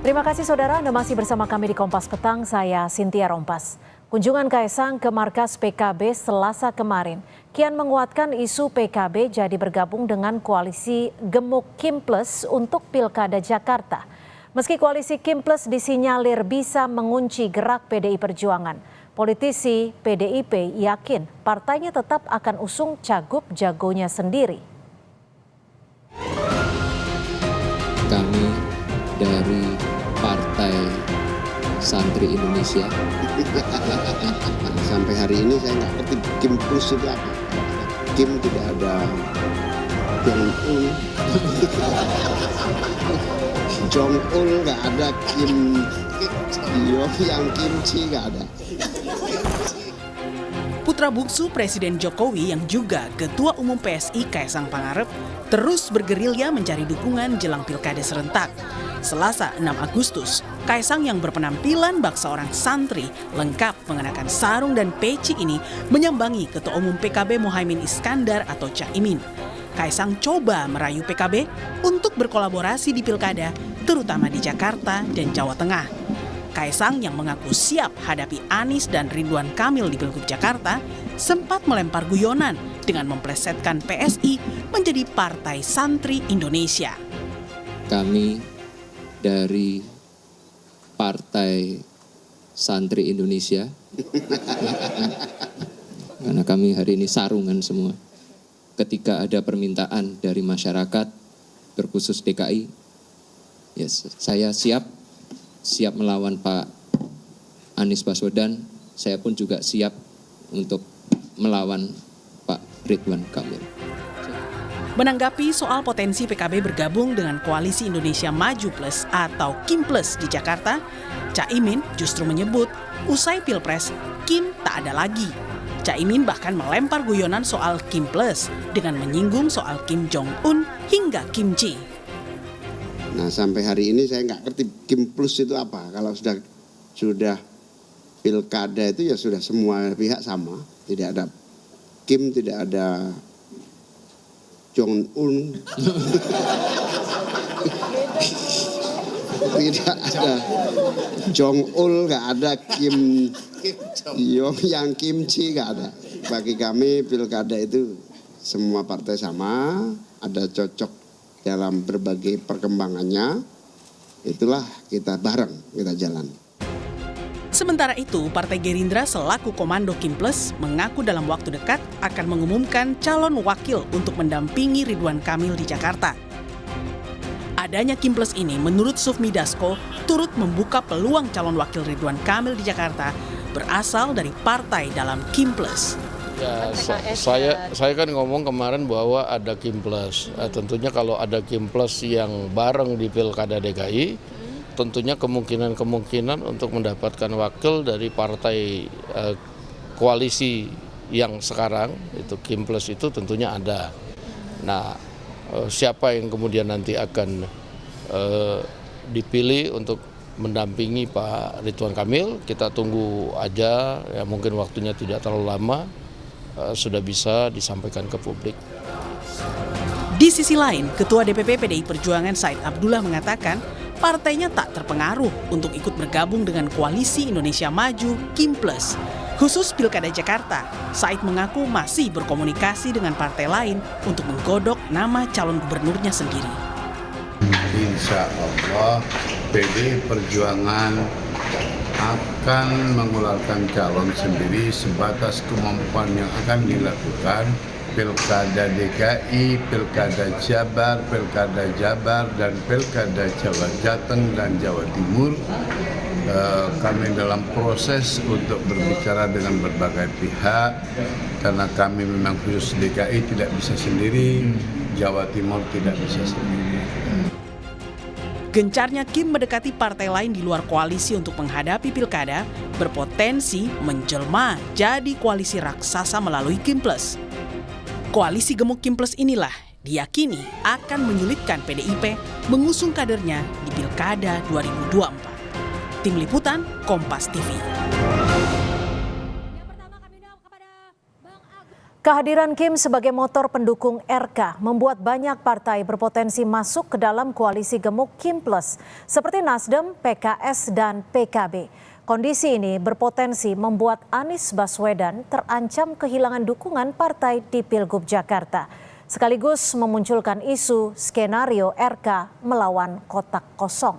Terima kasih saudara, Anda masih bersama kami di Kompas Petang, saya Cynthia Rompas. Kunjungan Kaisang ke markas PKB Selasa kemarin kian menguatkan isu PKB jadi bergabung dengan koalisi Gemuk Kim Plus untuk Pilkada Jakarta. Meski koalisi Kim Plus disinyalir bisa mengunci gerak PDI Perjuangan, politisi PDIP yakin partainya tetap akan usung cagup jagonya sendiri. Kami dari Partai Santri Indonesia. Sampai hari ini saya nggak ngerti Kim Plus itu apa. Kim tidak ada Jong-un. Jong-un nggak ada, Kim yang kimchi nggak ada. Putra bungsu Presiden Jokowi yang juga Ketua Umum PSI Kaisang Pangarep terus bergerilya mencari dukungan jelang pilkada serentak. Selasa 6 Agustus, Kaisang yang berpenampilan bak seorang santri lengkap mengenakan sarung dan peci ini menyambangi Ketua Umum PKB Muhaimin Iskandar atau Caimin. Kaisang coba merayu PKB untuk berkolaborasi di pilkada, terutama di Jakarta dan Jawa Tengah. Kaisang yang mengaku siap hadapi Anies dan Ridwan Kamil di Pilgub Jakarta sempat melempar guyonan dengan memplesetkan PSI menjadi Partai Santri Indonesia. Kami dari Partai Santri Indonesia, karena kami hari ini sarungan semua. Ketika ada permintaan dari masyarakat, terkhusus DKI, saya siap melawan Pak Anies Baswedan, saya pun juga siap untuk melawan Pak Ridwan Kamil. Menanggapi soal potensi PKB bergabung dengan Koalisi Indonesia Maju Plus atau Kim Plus di Jakarta, Caimin justru menyebut usai Pilpres, Kim tak ada lagi. Caimin bahkan melempar guyonan soal Kim Plus dengan menyinggung soal Kim Jong-un hingga kimchi. Nah, sampai hari ini saya nggak ngerti Kim Plus itu apa. Kalau sudah pilkada itu ya sudah semua pihak sama. Tidak ada Kim, tidak ada Jong-un. Tidak ada Jong-ul, nggak ada Kim yang kimchi, nggak ada. Bagi kami pilkada itu semua partai sama, ada cocok dalam berbagai perkembangannya, itulah kita bareng, kita jalan. Sementara itu, Partai Gerindra selaku Komando Kim Plus mengaku dalam waktu dekat akan mengumumkan calon wakil untuk mendampingi Ridwan Kamil di Jakarta. Adanya Kim Plus ini menurut Sufmi Dasko turut membuka peluang calon wakil Ridwan Kamil di Jakarta berasal dari partai dalam Kim Plus. Ya, saya kan ngomong kemarin bahwa ada Kim Plus. Tentunya kalau ada Kim Plus yang bareng di Pilkada DKI, tentunya kemungkinan untuk mendapatkan wakil dari partai koalisi yang sekarang, itu Kim Plus itu tentunya ada. Nah, siapa yang kemudian nanti akan dipilih untuk mendampingi Pak Ridwan Kamil, kita tunggu aja, ya mungkin waktunya tidak terlalu lama, sudah bisa disampaikan ke publik. Di sisi lain, Ketua DPP PDI Perjuangan Said Abdullah mengatakan partainya tak terpengaruh untuk ikut bergabung dengan Koalisi Indonesia Maju Kim Plus. Khusus Pilkada Jakarta, Said mengaku masih berkomunikasi dengan partai lain untuk menggodok nama calon gubernurnya sendiri. Insya Allah PDI Perjuangan akan mengeluarkan calon sendiri sebatas kemampuan yang akan dilakukan. Pilkada DKI, Pilkada Jabar, dan Pilkada Jawa Jateng dan Jawa Timur. Kami dalam proses untuk berbicara dengan berbagai pihak, karena kami memang khusus DKI tidak bisa sendiri, Jawa Timur tidak bisa sendiri. Gencarnya Kim mendekati partai lain di luar koalisi untuk menghadapi pilkada berpotensi menjelma jadi koalisi raksasa melalui Kim Plus. Koalisi Gemuk Kim Plus inilah diyakini akan menyulitkan PDIP mengusung kadernya di Pilkada 2024. Tim Liputan, Kompas TV. Kehadiran Kim sebagai motor pendukung RK membuat banyak partai berpotensi masuk ke dalam koalisi gemuk Kim Plus, seperti Nasdem, PKS, dan PKB. Kondisi ini berpotensi membuat Anies Baswedan terancam kehilangan dukungan partai di Pilgub Jakarta, sekaligus memunculkan isu skenario RK melawan kotak kosong.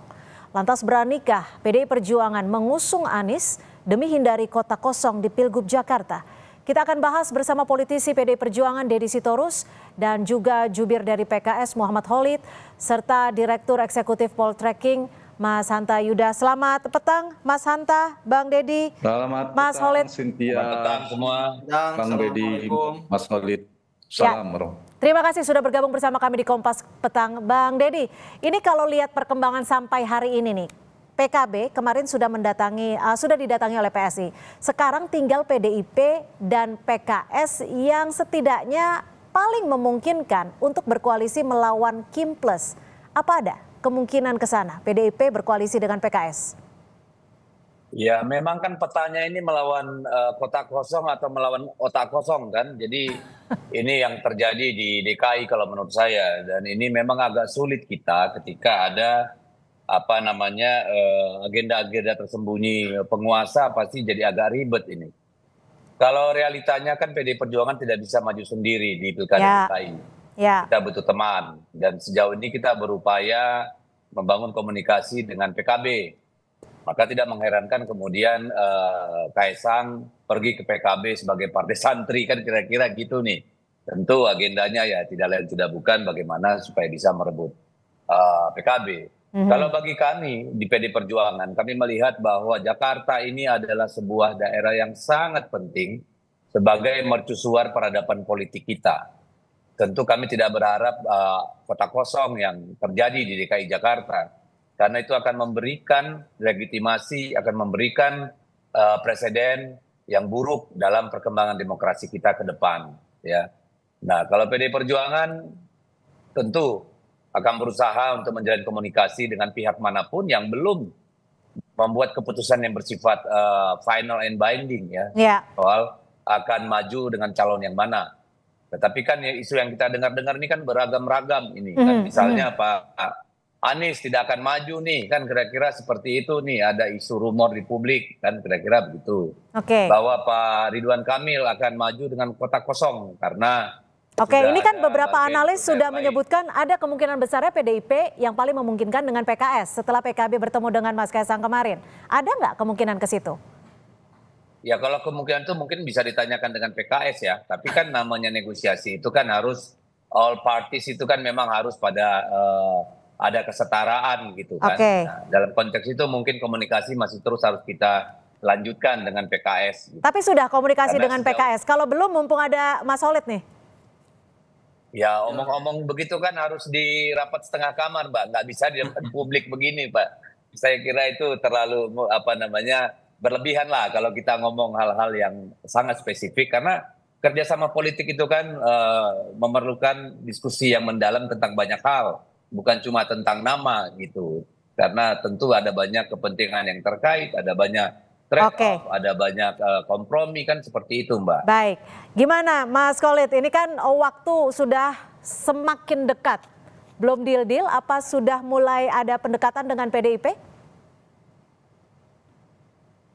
Lantas beranikah PDI Perjuangan mengusung Anies demi hindari kotak kosong di Pilgub Jakarta? Kita akan bahas bersama politisi PDI Perjuangan Deddy Sitorus dan juga jubir dari PKS Muhammad Khalid serta Direktur Eksekutif Poltreking Mas Hanta Yuda. Selamat petang Mas Hanta, Bang Deddy, Selamat Mas petang, Khalid. Cynthia, Selamat petang semua. Bang Deddy, Mas Khalid. Salam, Bro. Terima kasih sudah bergabung bersama kami di Kompas Petang. Bang Deddy, ini kalau lihat perkembangan sampai hari ini nih, PKB kemarin sudah didatangi oleh PSI. Sekarang tinggal PDIP dan PKS yang setidaknya paling memungkinkan untuk berkoalisi melawan Kim Plus. Apa ada kemungkinan ke sana PDIP berkoalisi dengan PKS? Ya memang kan petanya ini melawan kotak kosong atau melawan otak kosong kan. Jadi ini yang terjadi di DKI kalau menurut saya. Dan ini memang agak sulit kita ketika ada agenda-agenda tersembunyi penguasa, pasti jadi agak ribet ini. Kalau realitanya kan PDI Perjuangan tidak bisa maju sendiri di Pilkada DKI. Kita butuh teman, dan sejauh ini kita berupaya membangun komunikasi dengan PKB. Maka tidak mengherankan kemudian Kaisang pergi ke PKB sebagai partai santri, kan kira-kira gitu nih. Tentu agendanya ya tidak lain tidak bukan bagaimana supaya bisa merebut PKB. Kalau bagi kami di PDI Perjuangan, kami melihat bahwa Jakarta ini adalah sebuah daerah yang sangat penting sebagai mercusuar peradaban politik kita. Tentu kami tidak berharap kotak kosong yang terjadi di DKI Jakarta, karena itu akan memberikan legitimasi, akan memberikan presiden yang buruk dalam perkembangan demokrasi kita ke depan. Ya. Nah, kalau PDI Perjuangan tentu akan berusaha untuk menjalin komunikasi dengan pihak manapun yang belum membuat keputusan yang bersifat final and binding ya, soal akan maju dengan calon yang mana. Tetapi kan ya, isu yang kita dengar-dengar ini kan beragam-ragam ini kan, misalnya Pak Anies tidak akan maju nih, kan kira-kira seperti itu nih, ada isu rumor di publik kan kira-kira begitu. Bahwa Pak Ridwan Kamil akan maju dengan kotak kosong karena ini kan beberapa analis sudah menyebutkan ada kemungkinan besarnya PDIP yang paling memungkinkan dengan PKS setelah PKB bertemu dengan Mas Kaisang kemarin. Ada nggak kemungkinan ke situ? Ya kalau kemungkinan itu mungkin bisa ditanyakan dengan PKS ya. Tapi kan namanya negosiasi itu kan harus all parties, itu kan memang harus pada ada kesetaraan gitu kan. Nah, dalam konteks itu mungkin komunikasi masih terus harus kita lanjutkan dengan PKS. Gitu. Tapi sudah komunikasi dengan PKS. Kalau belum, mumpung ada Mas Khalid nih. Ya omong-omong begitu kan harus di rapat setengah kamar, Mbak. Nggak bisa di depan publik begini, Pak. Saya kira itu terlalu berlebihan lah kalau kita ngomong hal-hal yang sangat spesifik. Karena kerjasama politik itu kan memerlukan diskusi yang mendalam tentang banyak hal. Bukan cuma tentang nama gitu. Karena tentu ada banyak kepentingan yang terkait, ada banyak trade-off, ada banyak kompromi kan seperti itu, Mbak. Baik, gimana Mas Khalid? Ini kan waktu sudah semakin dekat, belum deal-deal, apa sudah mulai ada pendekatan dengan PDIP?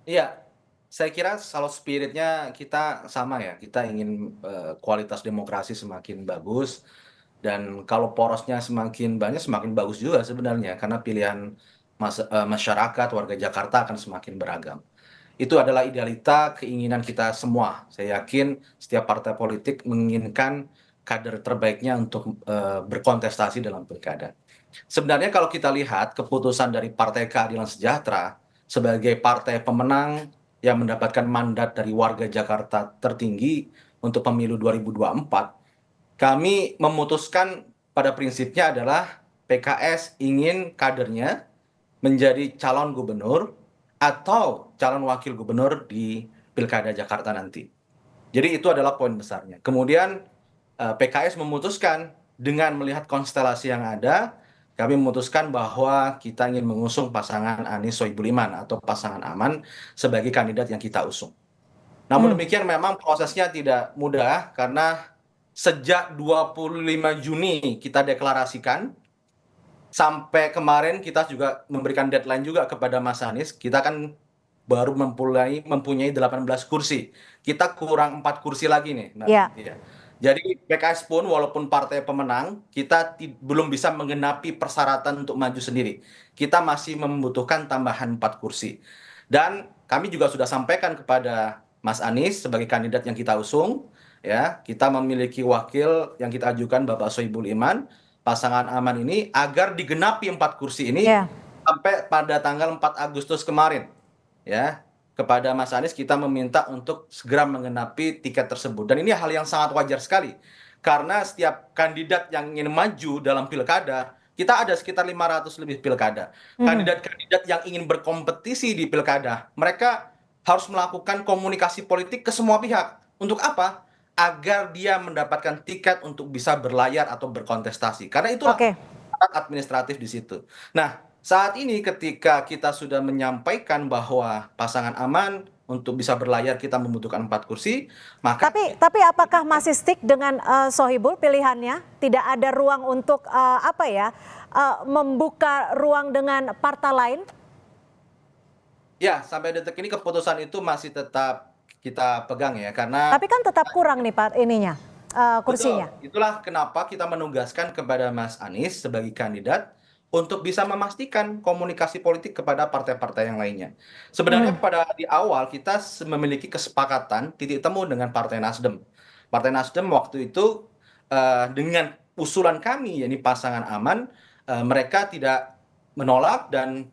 Iya, saya kira kalau spiritnya kita sama ya, kita ingin kualitas demokrasi semakin bagus, dan kalau porosnya semakin banyak semakin bagus juga sebenarnya, karena pilihan masyarakat, warga Jakarta akan semakin beragam. Itu adalah idealita keinginan kita semua. Saya yakin setiap partai politik menginginkan kader terbaiknya untuk berkontestasi dalam pilkada. Sebenarnya kalau kita lihat keputusan dari Partai Keadilan Sejahtera sebagai partai pemenang yang mendapatkan mandat dari warga Jakarta tertinggi untuk pemilu 2024, kami memutuskan pada prinsipnya adalah PKS ingin kadernya menjadi calon gubernur atau calon wakil gubernur di Pilkada Jakarta nanti. Jadi itu adalah poin besarnya. Kemudian PKS memutuskan dengan melihat konstelasi yang ada, kami memutuskan bahwa kita ingin mengusung pasangan Anies Sohibul Iman atau pasangan aman sebagai kandidat yang kita usung. Namun demikian memang prosesnya tidak mudah karena sejak 25 Juni kita deklarasikan, sampai kemarin kita juga memberikan deadline juga kepada Mas Anies, kita kan baru mempunyai 18 kursi. Kita kurang 4 kursi lagi nih. Ya. Jadi PKS pun walaupun partai pemenang, kita belum bisa menggenapi persyaratan untuk maju sendiri. Kita masih membutuhkan tambahan 4 kursi. Dan kami juga sudah sampaikan kepada Mas Anies sebagai kandidat yang kita usung, ya, kita memiliki wakil yang kita ajukan Bapak Sohibul Iman, pasangan aman ini, agar digenapi 4 kursi ini sampai pada tanggal 4 Agustus kemarin, ya. Kepada Mas Anies kita meminta untuk segera menggenapi tiket tersebut. Dan ini hal yang sangat wajar sekali. Karena setiap kandidat yang ingin maju dalam pilkada, kita ada sekitar 500 lebih pilkada. Kandidat-kandidat yang ingin berkompetisi di pilkada, mereka harus melakukan komunikasi politik ke semua pihak. Untuk apa? Agar dia mendapatkan tiket untuk bisa berlayar atau berkontestasi. Karena itulah syarat administratif di situ. Nah, saat ini ketika kita sudah menyampaikan bahwa pasangan aman untuk bisa berlayar kita membutuhkan 4 kursi, maka tapi apakah masih stick dengan Sohibul pilihannya? Tidak ada ruang untuk membuka ruang dengan partai lain? Ya, sampai detik ini keputusan itu masih tetap kita pegang ya, karena tapi kan tetap kurang nih Pak kursinya. Betul. Itulah kenapa kita menugaskan kepada Mas Anies sebagai kandidat untuk bisa memastikan komunikasi politik kepada partai-partai yang lainnya. Sebenarnya pada di awal kita memiliki kesepakatan titik temu dengan Partai Nasdem. Partai Nasdem waktu itu dengan usulan kami, yakni pasangan aman, mereka tidak menolak dan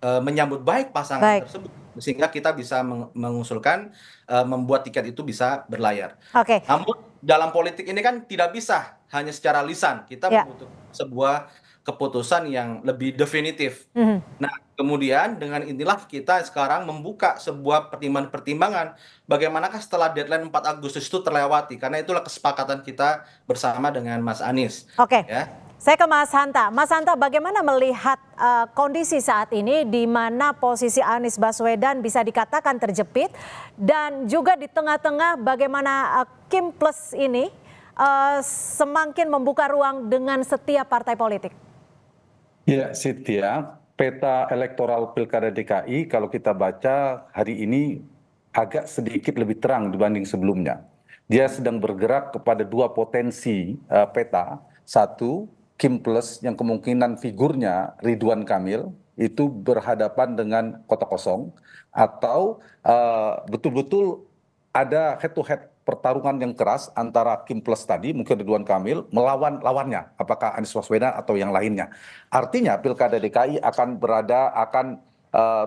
menyambut baik pasangan tersebut, sehingga kita bisa mengusulkan membuat tiket itu bisa berlayar. Namun dalam politik ini kan tidak bisa hanya secara lisan, kita membutuhkan sebuah keputusan yang lebih definitif. Nah, kemudian dengan inilah kita sekarang membuka sebuah pertimbangan-pertimbangan bagaimanakah setelah deadline 4 Agustus itu terlewati, karena itulah kesepakatan kita bersama dengan Mas Anies. Ya. Saya ke Mas Hanta. Mas Hanta, bagaimana melihat kondisi saat ini di mana posisi Anies Baswedan bisa dikatakan terjepit dan juga di tengah-tengah bagaimana Kim Plus ini semakin membuka ruang dengan setiap partai politik? Ya, Cynthia, peta elektoral Pilkada DKI kalau kita baca hari ini agak sedikit lebih terang dibanding sebelumnya. Dia sedang bergerak kepada 2 potensi peta. Satu, Kim Plus yang kemungkinan figurnya Ridwan Kamil itu berhadapan dengan kota kosong, atau betul-betul ada head to head pertarungan yang keras antara Kim Plus tadi, mungkin Ridwan Kamil, melawan lawannya, apakah Anies Baswedan atau yang lainnya. Artinya Pilkada DKI akan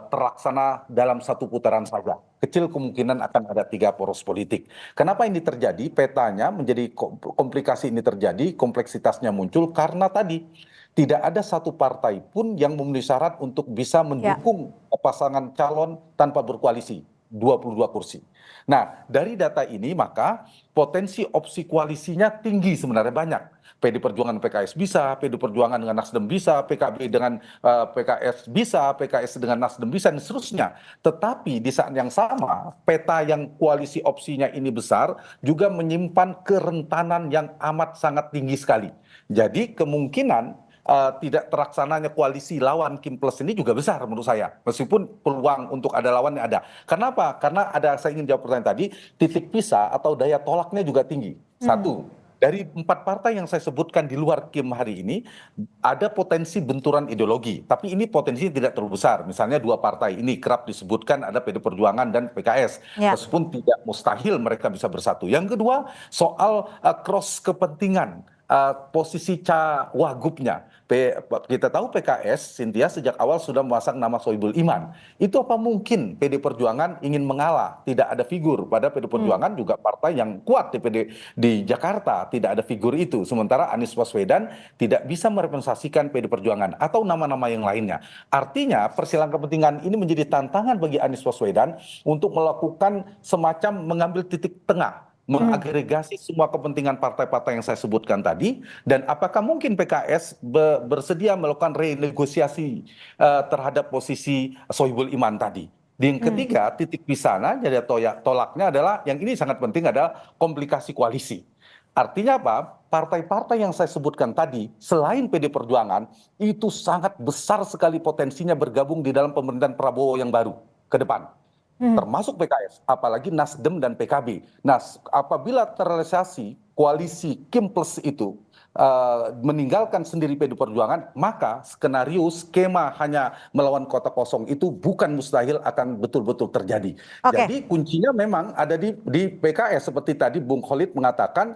terlaksana dalam 1 putaran saja. Kecil kemungkinan akan ada 3 poros politik. Kenapa ini terjadi? Petanya menjadi komplikasi ini terjadi, kompleksitasnya muncul karena tadi tidak ada satu partai pun yang memenuhi syarat untuk bisa mendukung pasangan calon tanpa berkoalisi. 22 kursi. Nah, dari data ini maka potensi opsi koalisinya tinggi, sebenarnya banyak. PD Perjuangan PKS bisa, PD Perjuangan dengan Nasdem bisa, PKB dengan PKS bisa, PKS dengan Nasdem bisa, dan seterusnya. Tetapi di saat yang sama, peta yang koalisi opsinya ini besar juga menyimpan kerentanan yang amat sangat tinggi sekali. Jadi kemungkinan tidak terlaksananya koalisi lawan Kim Plus ini juga besar menurut saya, meskipun peluang untuk ada lawannya ada. Kenapa? Karena saya ingin jawab pertanyaan tadi, titik pisah atau daya tolaknya juga tinggi. Satu, dari 4 partai yang saya sebutkan di luar Kim hari ini, ada potensi benturan ideologi, tapi ini potensinya tidak terlalu besar. Misalnya 2 partai ini kerap disebutkan ada PD Perjuangan dan PKS, meskipun tidak mustahil mereka bisa bersatu. Yang kedua, soal cross kepentingan, posisi Wagubnya. Kita tahu PKS, Cynthia, sejak awal sudah memasang nama Sohibul Iman. Itu apa mungkin PD Perjuangan ingin mengalah? Tidak ada figur. Pada PD Perjuangan juga partai yang kuat di Jakarta, tidak ada figur itu. Sementara Anies Baswedan tidak bisa merepresentasikan PD Perjuangan atau nama-nama yang lainnya. Artinya persilangan kepentingan ini menjadi tantangan bagi Anies Baswedan untuk melakukan semacam mengambil titik tengah, mengagregasi semua kepentingan partai-partai yang saya sebutkan tadi, dan apakah mungkin PKS bersedia melakukan renegosiasi terhadap posisi Sohibul Iman tadi. Yang ketiga, titik pisahnya jadi tolaknya adalah yang ini sangat penting adalah komplikasi koalisi. Artinya apa? Partai-partai yang saya sebutkan tadi, selain PD Perjuangan, itu sangat besar sekali potensinya bergabung di dalam pemerintahan Prabowo yang baru ke depan. Termasuk PKS, apalagi Nasdem dan PKB. Nah, apabila terrealisasi koalisi Kim Plus itu meninggalkan sendiri PD Perjuangan, maka skenario skema hanya melawan kota kosong itu bukan mustahil akan betul-betul terjadi. Jadi kuncinya memang ada di PKS seperti tadi Bung Khalid mengatakan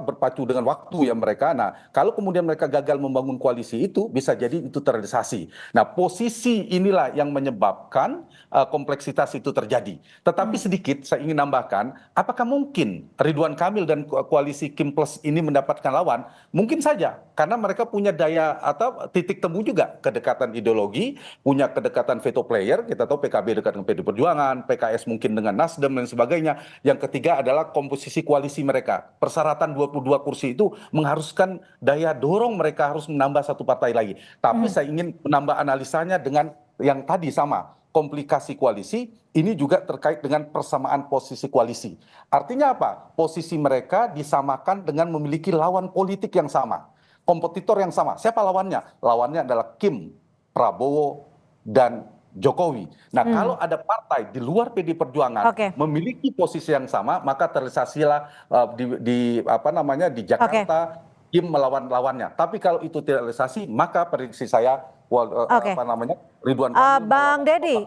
berpacu dengan waktu ya mereka. Nah, kalau kemudian mereka gagal membangun koalisi itu bisa jadi itu terrealisasi. Nah, posisi inilah yang menyebabkan kompleksitas itu terjadi. Tetapi sedikit saya ingin nambahkan, apakah mungkin Ridwan Kamil dan koalisi Kim Plus ini mendapatkan lawan? Mungkin saja, karena mereka punya daya atau titik temu juga, kedekatan ideologi, punya kedekatan veto player. Kita tahu PKB dekat dengan PD Perjuangan, PKS mungkin dengan Nasdem dan sebagainya. Yang ketiga adalah komposisi koalisi mereka. Persyaratan 22 kursi itu mengharuskan daya dorong mereka harus menambah satu partai lagi. Tapi saya ingin menambah analisanya dengan yang tadi sama. Komplikasi koalisi ini juga terkait dengan persamaan posisi koalisi. Artinya apa? Posisi mereka disamakan dengan memiliki lawan politik yang sama, kompetitor yang sama. Siapa lawannya? Lawannya adalah Kim, Prabowo, dan Jokowi. Nah, kalau ada partai di luar PD Perjuangan memiliki posisi yang sama, maka terrealisasilah di Jakarta Kim melawan lawannya. Tapi kalau itu tidak realisasi, maka prediksi saya Ridwan Kamil Bang Deddy,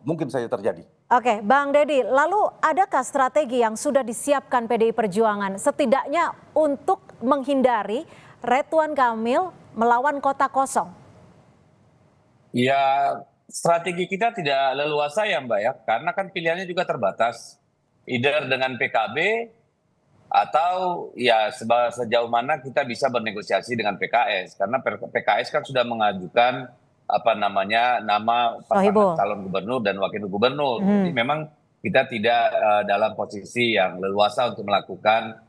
mungkin saja terjadi. Oke, Bang Deddy, lalu adakah strategi yang sudah disiapkan PDI Perjuangan setidaknya untuk menghindari Ridwan Kamil melawan kota kosong? Ya, strategi kita tidak leluasa ya Mbak ya, karena kan pilihannya juga terbatas. Either dengan PKB atau ya sejauh mana kita bisa bernegosiasi dengan PKS, karena PKS kan sudah mengajukan nama pasangan calon gubernur dan wakil gubernur. Jadi memang kita tidak dalam posisi yang leluasa untuk melakukan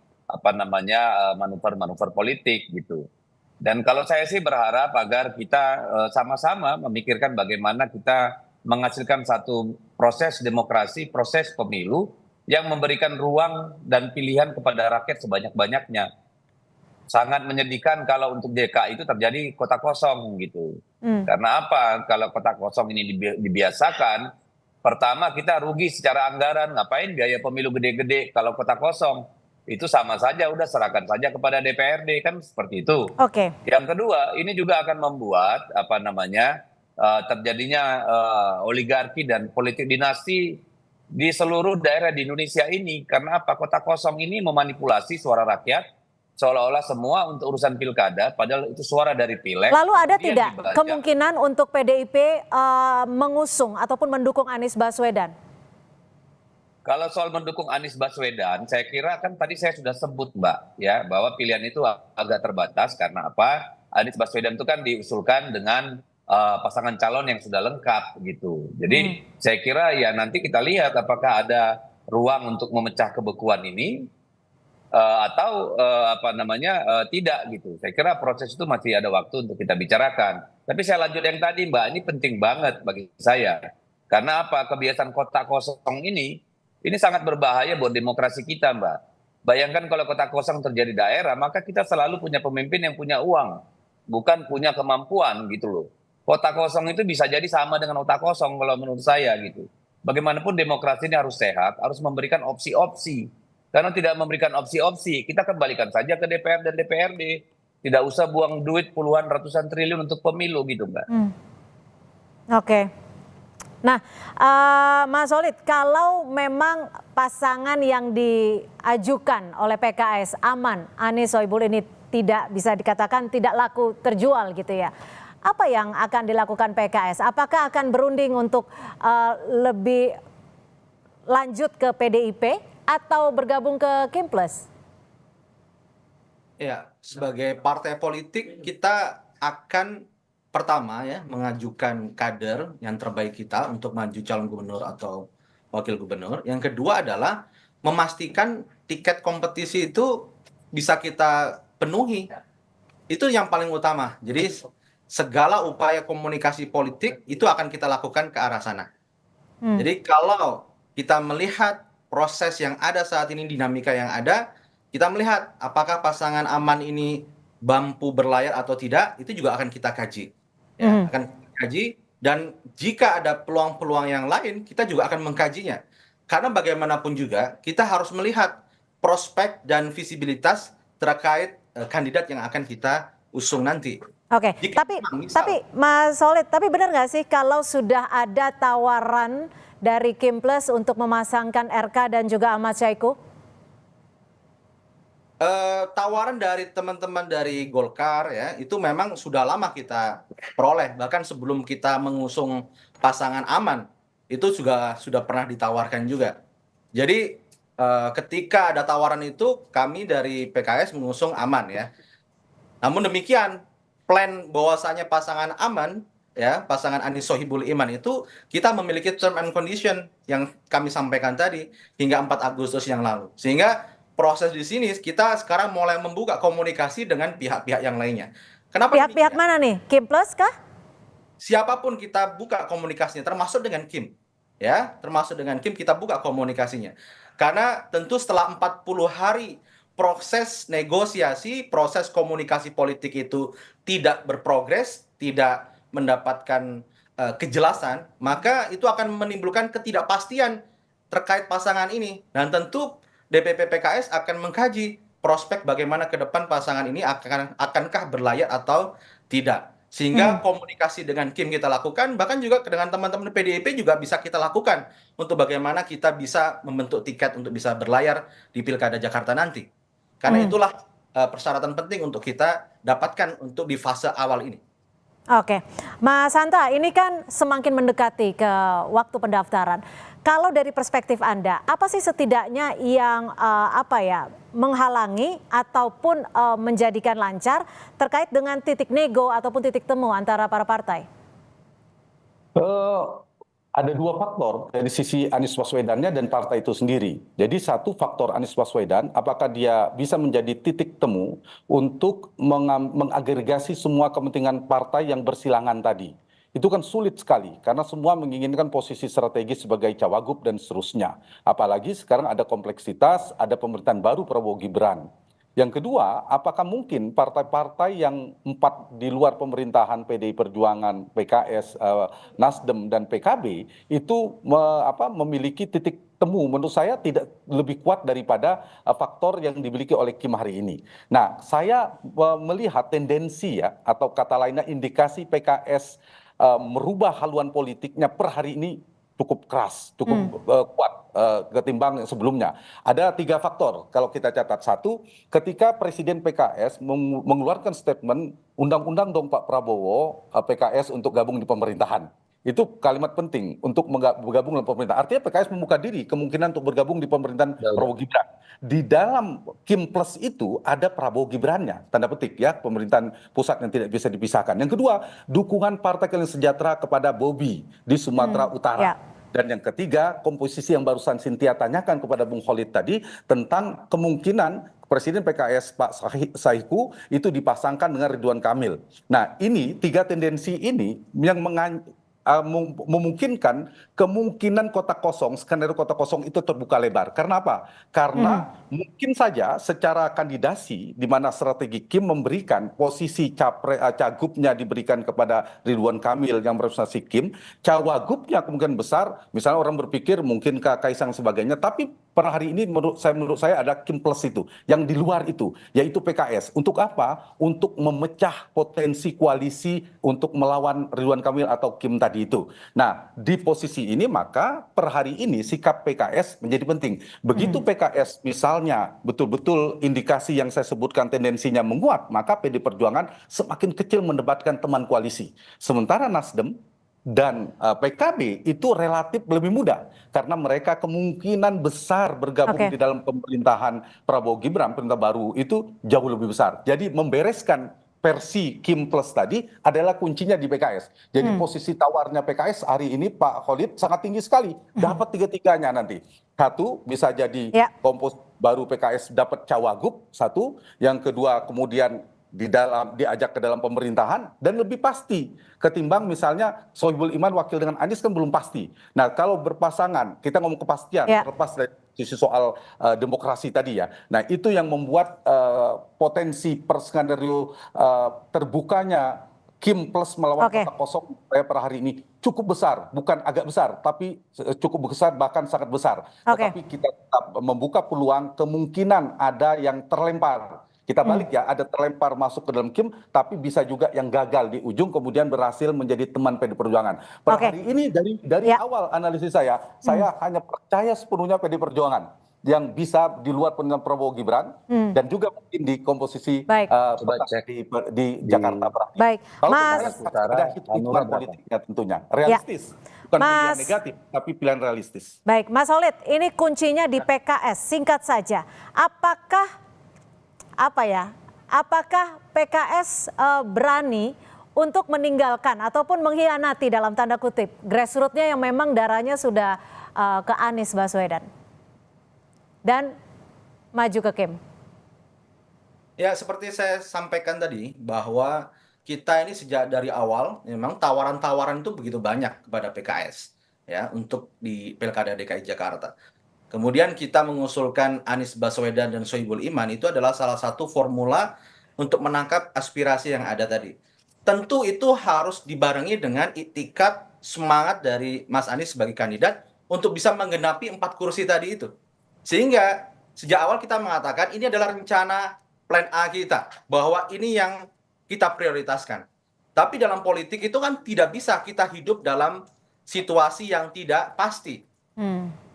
manuver-manuver politik gitu. Dan kalau saya sih berharap agar kita sama-sama memikirkan bagaimana kita menghasilkan satu proses demokrasi, proses pemilu yang memberikan ruang dan pilihan kepada rakyat sebanyak-banyaknya. Sangat menyedihkan kalau untuk DKI itu terjadi kota kosong gitu. Karena apa? Kalau kota kosong ini dibiasakan, pertama kita rugi secara anggaran. Ngapain biaya pemilu gede-gede kalau kota kosong? Itu sama saja, udah serahkan saja kepada DPRD, kan seperti itu. Yang kedua, ini juga akan membuat terjadinya oligarki dan politik dinasti di seluruh daerah di Indonesia ini. Karena apa? Kota kosong ini memanipulasi suara rakyat seolah-olah semua untuk urusan pilkada, padahal itu suara dari pileg. Lalu ada tidak kemungkinan untuk PDIP mengusung ataupun mendukung Anies Baswedan? Kalau soal mendukung Anies Baswedan, saya kira kan tadi saya sudah sebut Mbak, ya, bahwa pilihan itu agak terbatas. Karena apa? Anies Baswedan itu kan diusulkan dengan pasangan calon yang sudah lengkap gitu. Jadi saya kira ya nanti kita lihat apakah ada ruang untuk memecah kebekuan ini atau tidak gitu. Saya kira proses itu masih ada waktu untuk kita bicarakan. Tapi saya lanjut yang tadi Mbak, ini penting banget bagi saya. Karena apa? Kebiasaan kota kosong ini sangat berbahaya buat demokrasi kita Mbak. Bayangkan kalau kota kosong terjadi daerah, maka kita selalu punya pemimpin yang punya uang, bukan punya kemampuan gitu loh. Kota kosong itu bisa jadi sama dengan otak kosong kalau menurut saya gitu. Bagaimanapun demokrasi ini harus sehat, harus memberikan opsi-opsi. Karena tidak memberikan opsi-opsi, kita kembalikan saja ke DPR dan DPRD. Tidak usah buang duit puluhan ratusan triliun untuk pemilu gitu Mbak. Nah, Mas Solid, kalau memang pasangan yang diajukan oleh PKS aman, Anies Sohibul ini tidak bisa dikatakan tidak laku terjual gitu ya. Apa yang akan dilakukan PKS? Apakah akan berunding untuk lebih lanjut ke PDIP atau bergabung ke Kim Plus? Ya, sebagai partai politik kita akan pertama ya mengajukan kader yang terbaik kita untuk maju calon gubernur atau wakil gubernur. Yang kedua adalah memastikan tiket kompetisi itu bisa kita penuhi. Itu yang paling utama. Jadi segala upaya komunikasi politik itu akan kita lakukan ke arah sana. Jadi kalau kita melihat proses yang ada saat ini, dinamika yang ada, kita melihat apakah pasangan aman ini mampu berlayar atau tidak, itu juga akan kita kaji. Ya, akan kita kaji, dan jika ada peluang-peluang yang lain, kita juga akan mengkajinya. Karena bagaimanapun juga, kita harus melihat prospek dan visibilitas terkait kandidat yang akan kita usung nanti. Oke, Jika tapi memang misal- Mas Solid, tapi benar nggak sih kalau sudah ada tawaran dari Kim Plus untuk memasangkan RK dan juga Ahmad Saiku? Tawaran dari teman-teman dari Golkar ya itu memang sudah lama kita peroleh, bahkan sebelum kita mengusung pasangan aman itu juga sudah pernah ditawarkan juga. Jadi ketika ada tawaran itu kami dari PKS mengusung aman ya. Namun demikian, plan bahwasanya pasangan aman ya, pasangan Anies Sohibul Iman itu kita memiliki term and condition yang kami sampaikan tadi hingga 4 Agustus yang lalu. Sehingga proses di sini kita sekarang mulai membuka komunikasi dengan pihak-pihak yang lainnya. Kenapa Pihak-pihak demikian? mana nih? Kim Plus kah? Siapapun kita buka komunikasinya, termasuk dengan Kim. Ya, termasuk dengan Kim kita buka komunikasinya. Karena tentu setelah 40 hari proses negosiasi, proses komunikasi politik itu tidak berprogres, tidak mendapatkan kejelasan, maka itu akan menimbulkan ketidakpastian terkait pasangan ini. Dan tentu DPP PKS akan mengkaji prospek bagaimana ke depan pasangan ini akankah berlayar atau tidak. Sehingga komunikasi dengan Kim kita lakukan, bahkan juga dengan teman-teman PDIP juga bisa kita lakukan untuk bagaimana kita bisa membentuk tiket untuk bisa berlayar di Pilkada Jakarta nanti. Karena itulah persyaratan penting untuk kita dapatkan untuk di fase awal ini. Oke, Mas Hanta, ini kan semakin mendekati ke waktu pendaftaran. Kalau dari perspektif Anda, apa sih setidaknya yang menghalangi ataupun menjadikan lancar terkait dengan titik nego ataupun titik temu antara para partai? Ada dua faktor dari sisi Anies Baswedannya dan partai itu sendiri. Jadi satu faktor Anies Baswedan, apakah dia bisa menjadi titik temu untuk mengagregasi semua kepentingan partai yang bersilangan tadi. Itu kan sulit sekali karena semua menginginkan posisi strategis sebagai cawagup dan seterusnya. Apalagi sekarang ada kompleksitas, ada pemerintahan baru Prabowo Gibran. Yang kedua, apakah mungkin partai-partai yang 4 di luar pemerintahan PDI Perjuangan, PKS, Nasdem, dan PKB itu memiliki titik temu menurut saya tidak lebih kuat daripada faktor yang dimiliki oleh Kim hari ini. Nah, saya melihat tendensi ya atau kata lainnya indikasi PKS merubah haluan politiknya per hari ini cukup keras, cukup kuat ketimbang yang sebelumnya. Ada 3 faktor kalau kita catat. Satu, ketika Presiden PKS mengeluarkan statement undang-undang dong Pak Prabowo PKS untuk gabung di pemerintahan. Itu kalimat penting untuk bergabung dalam pemerintahan. Artinya PKS membuka diri kemungkinan untuk bergabung di pemerintahan Prabowo Gibran. Di dalam Kim Plus itu ada Prabowo Gibrannya, tanda petik ya, pemerintahan pusat yang tidak bisa dipisahkan. Yang kedua, dukungan Partai Keadilan Sejahtera kepada Bobi di Sumatera Utara. Ya. Dan yang ketiga, komposisi yang barusan Cynthia tanyakan kepada Bung Khalid tadi tentang kemungkinan Presiden PKS Pak Saiku itu dipasangkan dengan Ridwan Kamil. Nah, ini 3 tendensi ini yang memungkinkan kemungkinan kotak kosong, skenario kotak kosong itu terbuka lebar. Karena apa? Karena mungkin saja secara kandidasi di mana strategi Kim memberikan posisi cagupnya diberikan kepada Ridwan Kamil yang merepresentasi Kim, cawagupnya kemungkinan besar, misalnya orang berpikir mungkin Kaisang sebagainya, tapi per hari ini menurut saya ada Kim Plus itu, yang di luar itu, yaitu PKS. Untuk apa? Untuk memecah potensi koalisi untuk melawan Ridwan Kamil atau Kim tadi itu. Nah, di posisi ini maka per hari ini sikap PKS menjadi penting. Begitu PKS misalnya betul-betul indikasi yang saya sebutkan tendensinya menguat, maka PD Perjuangan semakin kecil mendebatkan teman koalisi. Sementara Nasdem dan PKB itu relatif lebih mudah karena mereka kemungkinan besar bergabung di dalam pemerintahan Prabowo Gibran, pemerintah baru itu jauh lebih besar. Jadi membereskan versi Kim Plus tadi adalah kuncinya di PKS. Jadi posisi tawarnya PKS hari ini Pak Khalid sangat tinggi sekali. Dapat 3-3-nya nanti. Satu bisa jadi kompos baru PKS dapat cawagup, satu. Yang kedua kemudian diajak ke dalam pemerintahan dan lebih pasti ketimbang misalnya Sohibul Iman wakil dengan Anies kan belum pasti. Nah kalau berpasangan kita ngomong kepastian terlepas dari sisi soal demokrasi tadi ya. Nah itu yang membuat potensi per skenario terbukanya Kim plus melawan kotak kosong saya per hari ini cukup besar, bukan agak besar, tapi cukup besar bahkan sangat besar. Tetapi kita tetap membuka peluang kemungkinan ada yang terlempar. Kita balik ya, ada terlempar masuk ke dalam Kim, tapi bisa juga yang gagal di ujung kemudian berhasil menjadi teman PD Perjuangan. Per hari ini dari awal analisis saya hanya percaya sepenuhnya PD Perjuangan yang bisa di luar pemilihan Prabowo Gibran dan juga mungkin di komposisi di Jakarta. Baik, kalau Mas, ada hitungan politiknya tentunya realistis, bukan pilihan negatif tapi pilihan realistis. Baik, Mas Holid, ini kuncinya di PKS. Singkat saja, apakah PKS berani untuk meninggalkan ataupun mengkhianati dalam tanda kutip grassroots-nya yang memang darahnya sudah ke Anies Baswedan dan maju ke Kim? Ya, seperti saya sampaikan tadi bahwa kita ini sejak dari awal memang tawaran-tawaran itu begitu banyak kepada PKS ya untuk di Pilkada DKI Jakarta. Kemudian kita mengusulkan Anies Baswedan dan Sohibul Iman itu adalah salah satu formula untuk menangkap aspirasi yang ada tadi. Tentu itu harus dibarengi dengan itikad semangat dari Mas Anies sebagai kandidat untuk bisa menggenapi 4 kursi tadi itu. Sehingga sejak awal kita mengatakan ini adalah rencana plan A kita, bahwa ini yang kita prioritaskan. Tapi dalam politik itu kan tidak bisa kita hidup dalam situasi yang tidak pasti.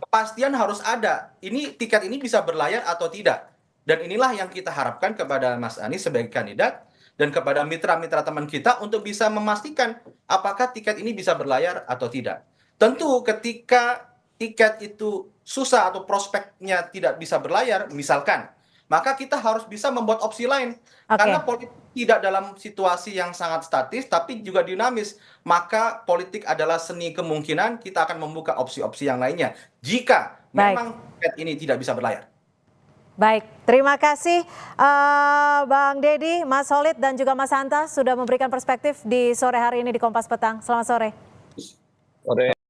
Kepastian harus ada. Tiket ini bisa berlayar atau tidak. Dan inilah yang kita harapkan kepada Mas Anies sebagai kandidat dan kepada mitra-mitra teman kita untuk bisa memastikan apakah tiket ini bisa berlayar atau tidak. Tentu ketika tiket itu susah atau prospeknya tidak bisa berlayar, misalkan, maka kita harus bisa membuat opsi lain. Karena politik tidak dalam situasi yang sangat statis, tapi juga dinamis. Maka politik adalah seni kemungkinan, kita akan membuka opsi-opsi yang lainnya. Jika memang tiket ini tidak bisa berlayar. Baik, terima kasih Bang Deddy, Mas Holid, dan juga Mas Hanta sudah memberikan perspektif di sore hari ini di Kompas Petang. Selamat sore. Sore.